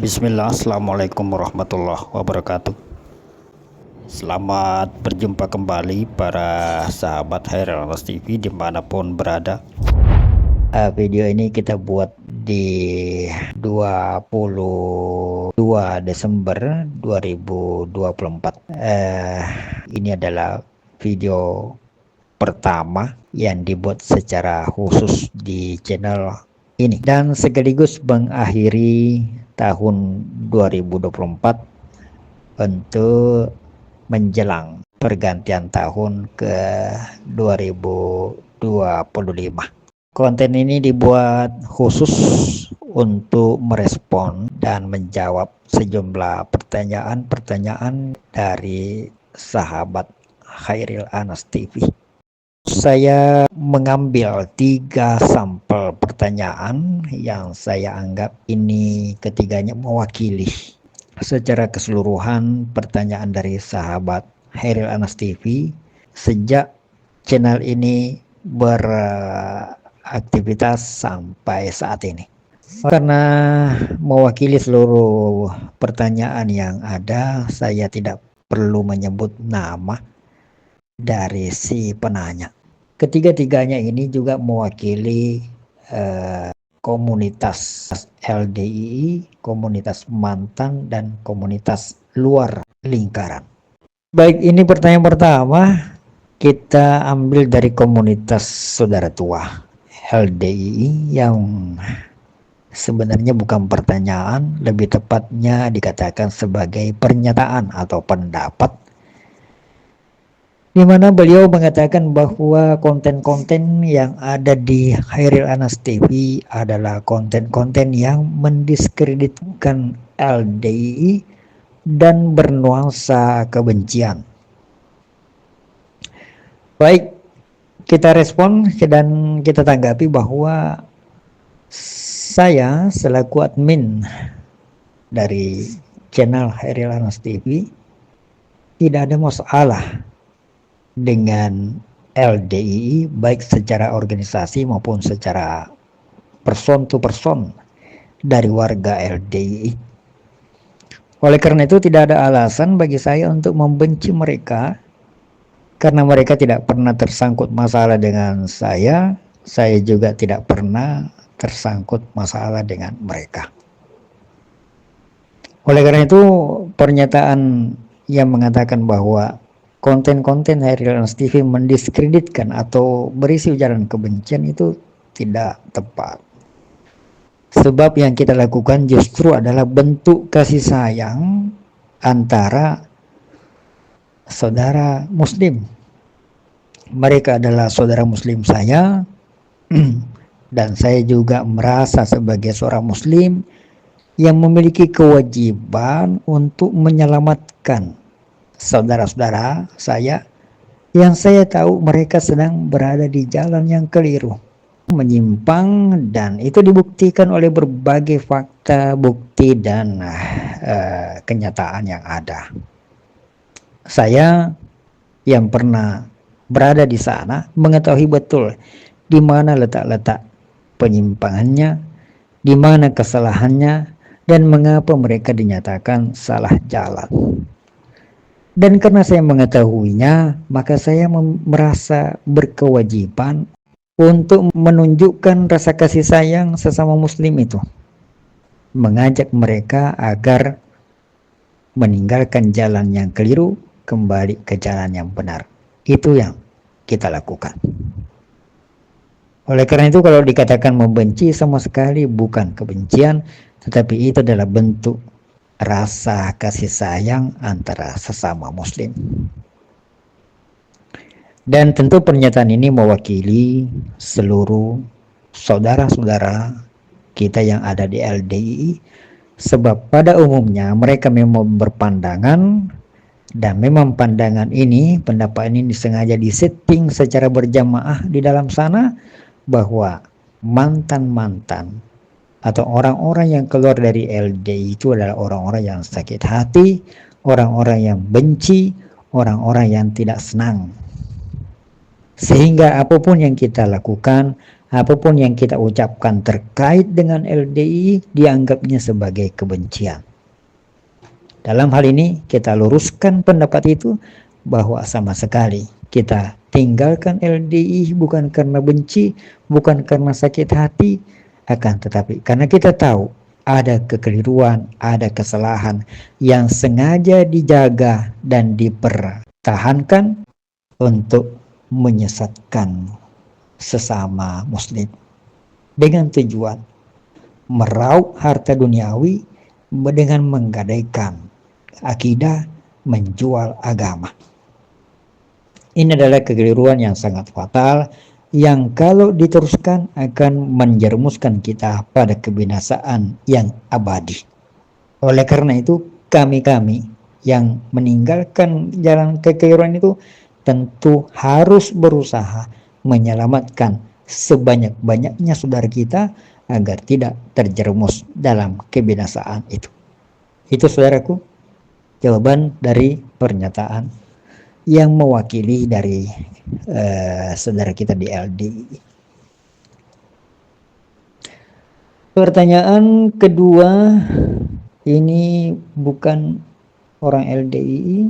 Bismillah, Assalamualaikum warahmatullahi wabarakatuh. Selamat berjumpa kembali para sahabat Khairil Anas TV dimanapun berada. Video ini kita buat di 22 Desember 2024. Ini adalah video pertama yang dibuat secara khusus di channel ini dan sekaligus mengakhiri tahun 2024 untuk menjelang pergantian tahun ke 2025. Konten ini dibuat khusus untuk merespon dan menjawab sejumlah pertanyaan-pertanyaan dari sahabat Khairil Anas TV. Saya mengambil 3 sampel pertanyaan yang saya anggap ini ketiganya mewakili secara keseluruhan pertanyaan dari sahabat Khairil Anas TV sejak channel ini beraktivitas sampai saat ini. Karena mewakili seluruh pertanyaan yang ada, saya tidak perlu menyebut nama dari si penanya. Ketiga-tiganya ini juga mewakili komunitas LDII, komunitas mantan, dan komunitas luar lingkaran. Baik, ini pertanyaan pertama kita ambil dari komunitas saudara tua LDII yang sebenarnya bukan pertanyaan, lebih tepatnya dikatakan sebagai pernyataan atau pendapat, di mana beliau mengatakan bahwa konten-konten yang ada di Khairil Anas TV adalah konten-konten yang mendiskreditkan LDII dan bernuansa kebencian. Baik, kita respon dan kita tanggapi bahwa saya selaku admin dari channel Khairil Anas TV tidak ada masalah dengan LDII baik secara organisasi maupun secara person to person dari warga LDII. Oleh karena itu tidak ada alasan bagi saya untuk membenci mereka karena mereka tidak pernah tersangkut masalah dengan saya juga tidak pernah tersangkut masalah dengan mereka. Oleh karena itu pernyataan yang mengatakan bahwa konten-konten Khairil Anas TV mendiskreditkan atau berisi ujaran kebencian itu tidak tepat. Sebab yang kita lakukan justru adalah bentuk kasih sayang antara saudara muslim. Mereka adalah saudara muslim saya dan saya juga merasa sebagai seorang muslim yang memiliki kewajiban untuk menyelamatkan saudara-saudara saya yang saya tahu mereka sedang berada di jalan yang keliru, menyimpang, dan itu dibuktikan oleh berbagai fakta, bukti, dan kenyataan yang ada. Saya yang pernah berada di sana mengetahui betul di mana letak-letak penyimpangannya, di mana kesalahannya, dan mengapa mereka dinyatakan salah jalan. Dan karena saya mengetahuinya, maka saya merasa berkewajiban untuk menunjukkan rasa kasih sayang sesama muslim itu. Mengajak mereka agar meninggalkan jalan yang keliru, kembali ke jalan yang benar. Itu yang kita lakukan. Oleh karena itu kalau dikatakan membenci, sama sekali bukan kebencian, tetapi itu adalah bentuk rasa kasih sayang antara sesama muslim. Dan tentu pernyataan ini mewakili seluruh saudara-saudara kita yang ada di LDII, sebab pada umumnya mereka memang berpandangan, dan memang pandangan ini, pendapat ini disengaja disetting secara berjamaah di dalam sana, bahwa mantan-mantan atau orang-orang yang keluar dari LDII itu adalah orang-orang yang sakit hati, orang-orang yang benci, orang-orang yang tidak senang. Sehingga apapun yang kita lakukan Apapun yang kita ucapkan terkait dengan LDI dianggapnya sebagai kebencian. Dalam hal ini kita luruskan pendapat itu bahwa sama sekali kita tinggalkan LDI bukan karena benci, bukan karena sakit hati, akan tetapi karena kita tahu ada kekeliruan, ada kesalahan yang sengaja dijaga dan dipertahankan untuk menyesatkan sesama muslim dengan tujuan meraup harta duniawi dengan menggadaikan akidah, menjual agama. Ini adalah kekeliruan yang sangat fatal yang kalau diteruskan akan menjerumuskan kita pada kebinasaan yang abadi. Oleh karena itu kami-kami yang meninggalkan jalan kekeliruan itu tentu harus berusaha menyelamatkan sebanyak-banyaknya saudara kita agar tidak terjerumus dalam kebinasaan itu. Itu saudaraku jawaban dari pernyataan yang mewakili dari saudara kita di LDI. Pertanyaan kedua, ini bukan orang LDI,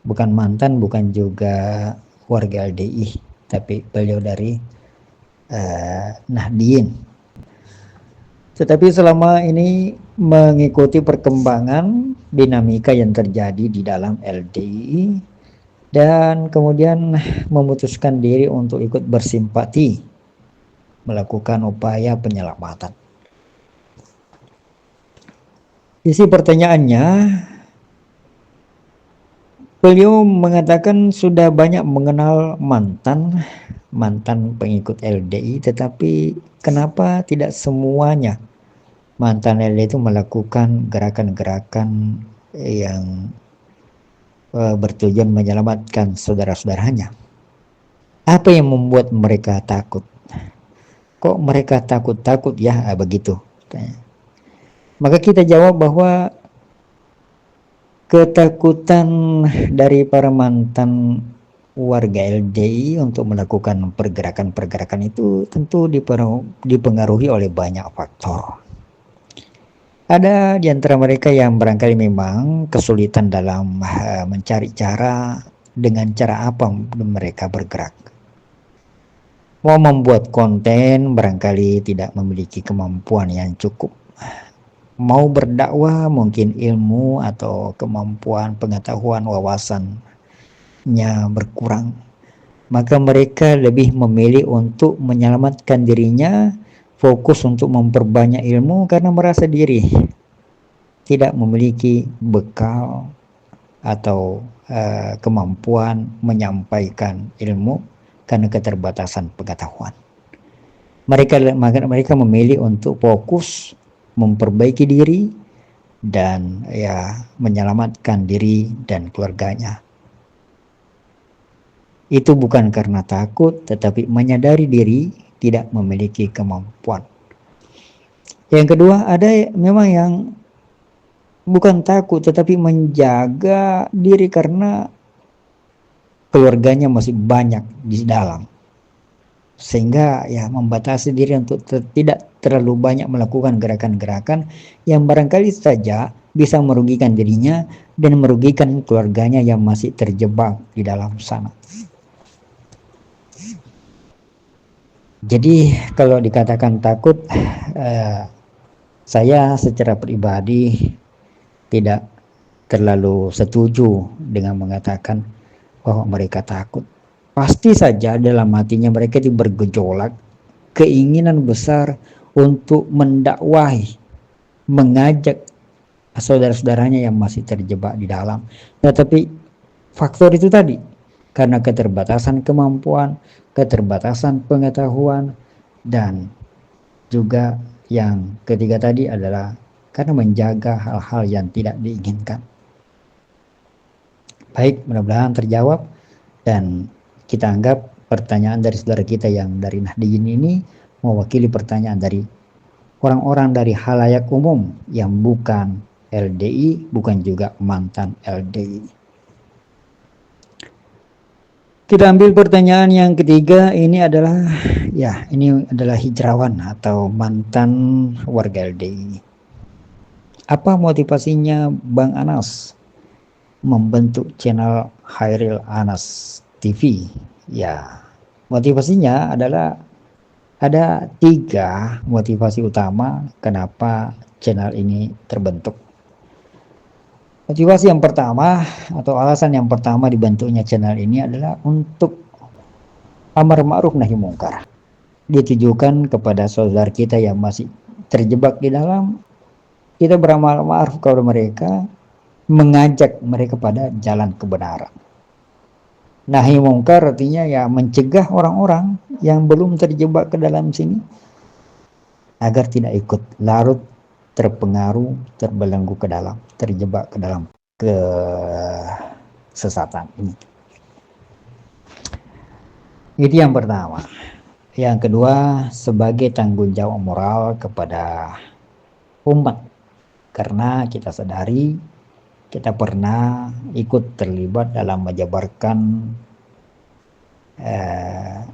bukan mantan, bukan juga warga LDI, tapi beliau dari Nahdien. Tetapi selama ini mengikuti perkembangan dinamika yang terjadi di dalam LDI dan kemudian memutuskan diri untuk ikut bersimpati melakukan upaya penyelamatan. Isi pertanyaannya, beliau mengatakan sudah banyak mengenal mantan pengikut LDI, tetapi kenapa tidak semuanya mantan LDI itu melakukan gerakan-gerakan yang bertujuan menyelamatkan saudara-saudaranya? Apa yang membuat mereka takut? Kok mereka takut-takut ya? Begitu. Maka kita jawab bahwa ketakutan dari para mantan warga LDI untuk melakukan pergerakan-pergerakan itu tentu dipengaruhi oleh banyak faktor. Ada di antara mereka yang barangkali memang kesulitan dalam mencari cara dengan cara apa mereka bergerak. Mau membuat konten barangkali tidak memiliki kemampuan yang cukup. Mau berdakwah mungkin ilmu atau kemampuan pengetahuan wawasannya berkurang. Maka mereka lebih memilih untuk menyelamatkan dirinya, fokus untuk memperbanyak ilmu karena merasa diri tidak memiliki bekal atau kemampuan menyampaikan ilmu karena keterbatasan pengetahuan. Mereka memilih untuk fokus memperbaiki diri dan menyelamatkan diri dan keluarganya. Itu bukan karena takut, tetapi menyadari diri tidak memiliki kemampuan. Yang kedua, ada memang yang bukan takut, tetapi menjaga diri karena keluarganya masih banyak di dalam. Sehingga membatasi diri untuk tidak terlalu banyak melakukan gerakan-gerakan yang barangkali saja bisa merugikan dirinya dan merugikan keluarganya yang masih terjebak di dalam sana. Jadi kalau dikatakan takut, saya secara pribadi tidak terlalu setuju dengan mengatakan bahwa mereka takut. Pasti saja dalam hatinya mereka itu bergejolak, keinginan besar untuk mendakwahi, mengajak saudara-saudaranya yang masih terjebak di dalam. Tetapi faktor itu tadi, karena keterbatasan kemampuan, keterbatasan pengetahuan, dan juga yang ketiga tadi adalah karena menjaga hal-hal yang tidak diinginkan. Baik, mudah-mudahan terjawab dan kita anggap pertanyaan dari saudara kita yang dari Nahdien ini mewakili pertanyaan dari orang-orang dari halayak umum yang bukan LDI, bukan juga mantan LDI. Kita ambil pertanyaan yang ketiga. Ini adalah hijrawan atau mantan warga LDI. Apa motivasinya Bang Anas membentuk channel Hairil Anas TV? Ya, motivasinya adalah ada 3 motivasi utama kenapa channel ini terbentuk. Motivasi yang pertama atau alasan yang pertama dibentuknya channel ini adalah untuk amar ma'ruf nahi mungkar. Ditujukan kepada saudara kita yang masih terjebak di dalam, kita beramal ma'ruf kepada mereka, mengajak mereka pada jalan kebenaran. Nahi mungkar artinya ya mencegah orang-orang yang belum terjebak ke dalam sini agar tidak ikut larut, terpengaruh, terbelenggu ke dalam, terjebak ke dalam kesesatan ini. Itu yang pertama. Yang kedua, sebagai tanggung jawab moral kepada umat, karena kita sadari kita pernah ikut terlibat dalam menyebarkan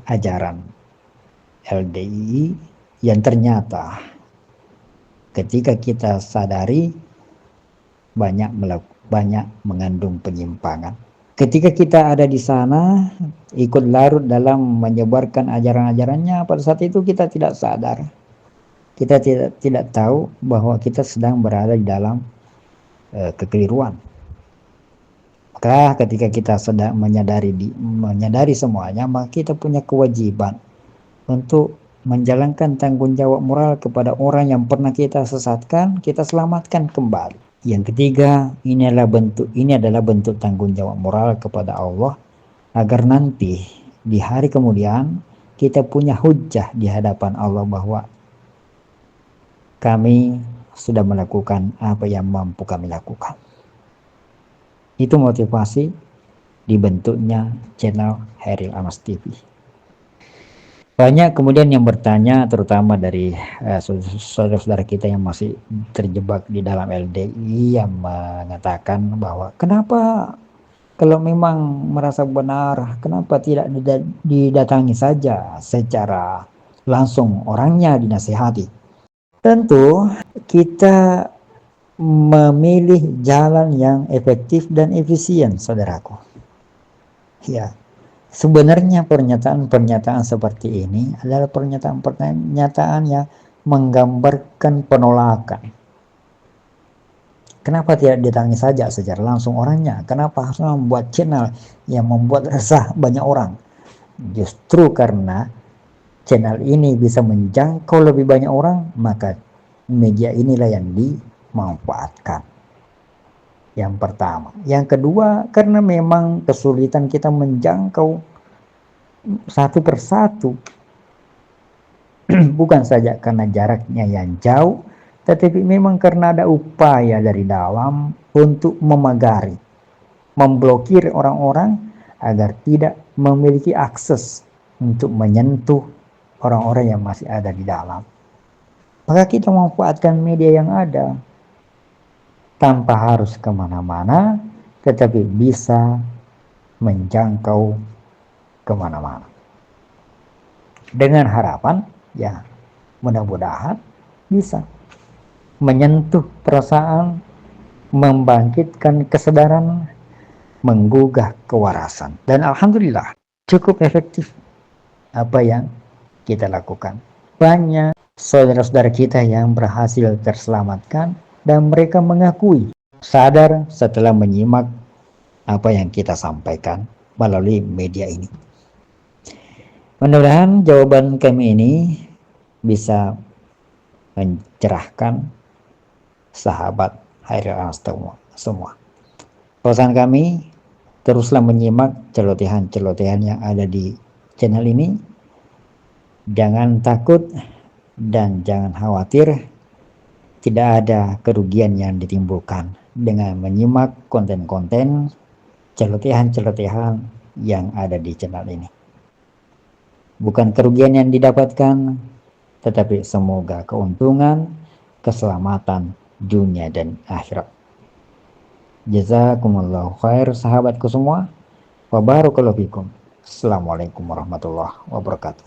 ajaran LDI yang ternyata ketika kita sadari banyak mengandung penyimpangan. Ketika kita ada di sana ikut larut dalam menyebarkan ajaran-ajarannya, pada saat itu kita tidak sadar, kita tidak tahu bahwa kita sedang berada di dalam kekeliruan. Maka ketika kita sedang menyadari semuanya, maka kita punya kewajiban untuk menjalankan tanggung jawab moral kepada orang yang pernah kita sesatkan, kita selamatkan kembali. Yang ketiga, ini adalah bentuk tanggung jawab moral kepada Allah agar nanti di hari kemudian kita punya hujjah di hadapan Allah bahwa kami sudah melakukan apa yang mampu kami lakukan. Itu motivasi dibentuknya channel Hairil Anas TV. Banyak kemudian yang bertanya, terutama dari saudara-saudara kita yang masih terjebak di dalam LDI, yang mengatakan bahwa kenapa kalau memang merasa benar, kenapa tidak didatangi saja secara langsung orangnya, dinasihati. Tentu kita memilih jalan yang efektif dan efisien, saudaraku. Ya, sebenarnya pernyataan seperti ini adalah pernyataan yang menggambarkan penolakan. Kenapa tidak didatangi saja secara langsung orangnya? Kenapa harus membuat channel yang membuat resah banyak orang? Justru karena channel ini bisa menjangkau lebih banyak orang, maka media inilah yang dimanfaatkan. Yang pertama. Yang kedua, karena memang kesulitan kita menjangkau satu persatu. Bukan saja karena jaraknya yang jauh, tetapi memang karena ada upaya dari dalam untuk memagari, memblokir orang-orang agar tidak memiliki akses untuk menyentuh orang-orang yang masih ada di dalam. Maka kita memanfaatkan media yang ada tanpa harus kemana-mana, tetapi bisa menjangkau kemana-mana. Dengan harapan, ya mudah-mudahan bisa menyentuh perasaan, membangkitkan kesadaran, menggugah kewarasan. Dan alhamdulillah cukup efektif apa yang kita lakukan. Banyak saudara-saudara kita yang berhasil terselamatkan dan mereka mengakui sadar setelah menyimak apa yang kita sampaikan melalui media ini. Mudah-mudahan jawaban kami ini bisa mencerahkan sahabat Hairil Anas semua. Pesan kami, teruslah menyimak celotehan-celotehan yang ada di channel ini. Jangan takut dan jangan khawatir, tidak ada kerugian yang ditimbulkan dengan menyimak konten-konten celotehan-celotehan yang ada di channel ini. Bukan kerugian yang didapatkan, tetapi semoga keuntungan, keselamatan dunia dan akhirat. Jazakumullahu khair sahabatku semua. Wa barakallahu fikum. Assalamualaikum warahmatullahi wabarakatuh.